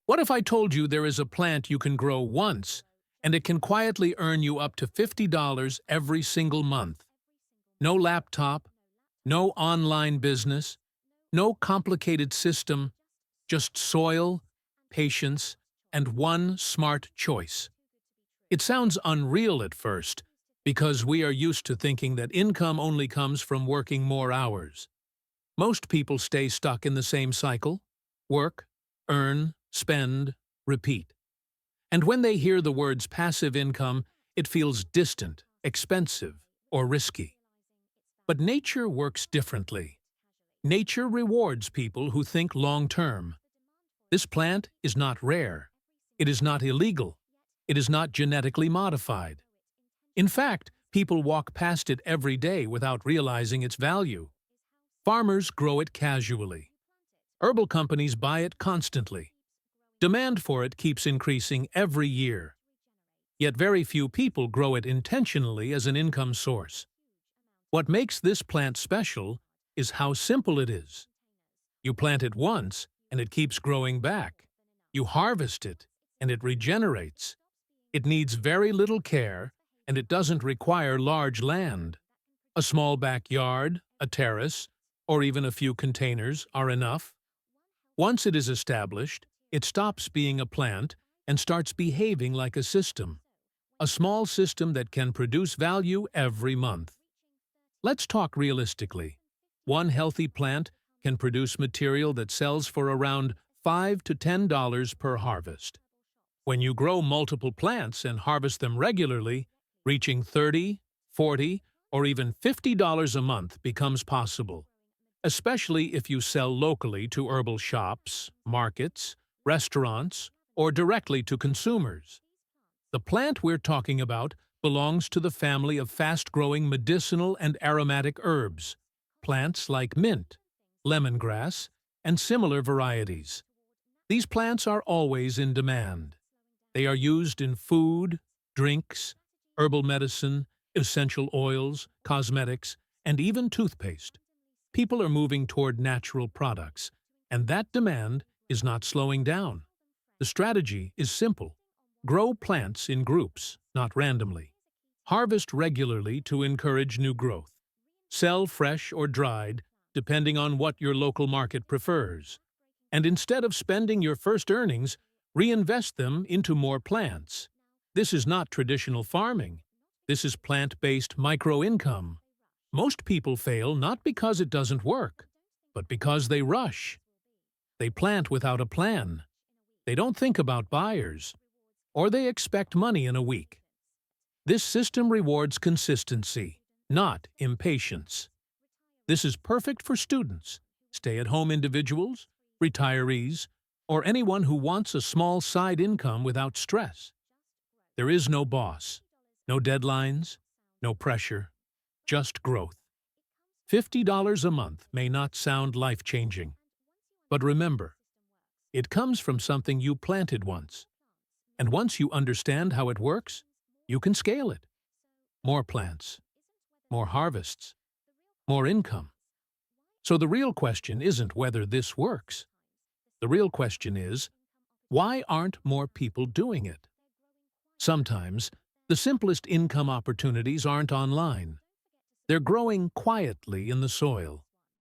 What if I told you there is a plant you can grow once, and it can quietly earn you up to $50 every single month? No laptop, no online business, no complicated system, just soil, patience, and one smart choice. It sounds unreal at first, because we are used to thinking that income only comes from working more hours. Most people stay stuck in the same cycle: work, earn, spend, repeat. And when they hear the words passive income, it feels distant, expensive, or risky. But nature works differently. Nature rewards people who think long-term. This plant is not rare. It is not illegal. It is not genetically modified. In fact, people walk past it every day without realizing its value. Farmers grow it casually. Herbal companies buy it constantly. Demand for it keeps increasing every year. Yet very few people grow it intentionally as an income source. What makes this plant special is how simple it is. You plant it once, and it keeps growing back. You harvest it, and it regenerates. It needs very little care, and it doesn't require large land. A small backyard, a terrace, or even a few containers are enough. Once it is established, it stops being a plant and starts behaving like a system. A small system that can produce value every month. Let's talk realistically. One healthy plant can produce material that sells for around $5 to $10 per harvest. When you grow multiple plants and harvest them regularly, reaching $30, $40, or even $50 a month becomes possible, especially if you sell locally to herbal shops, markets, restaurants, or directly to consumers. The plant we're talking about belongs to the family of fast-growing medicinal and aromatic herbs, plants like mint, lemongrass, and similar varieties. These plants are always in demand. They are used in food, drinks, herbal medicine, essential oils, cosmetics, and even toothpaste. People are moving toward natural products, and that demand is not slowing down. The strategy is simple. Grow plants in groups, not randomly. Harvest regularly to encourage new growth. Sell fresh or dried, depending on what your local market prefers. And instead of spending your first earnings, reinvest them into more plants. This is not traditional farming. This is plant-based micro-income. Most people fail not because it doesn't work, but because they rush. They plant without a plan. They don't think about buyers, or they expect money in a week. This system rewards consistency, not impatience. This is perfect for students, stay-at-home individuals, retirees, or anyone who wants a small side income without stress. There is no boss, no deadlines, no pressure, just growth. $50 a month may not sound life-changing, but remember, it comes from something you planted once. And once you understand how it works, you can scale it. More plants, more harvests, more income. So the real question isn't whether this works. The real question is, why aren't more people doing it? Sometimes, the simplest income opportunities aren't online. They're growing quietly in the soil.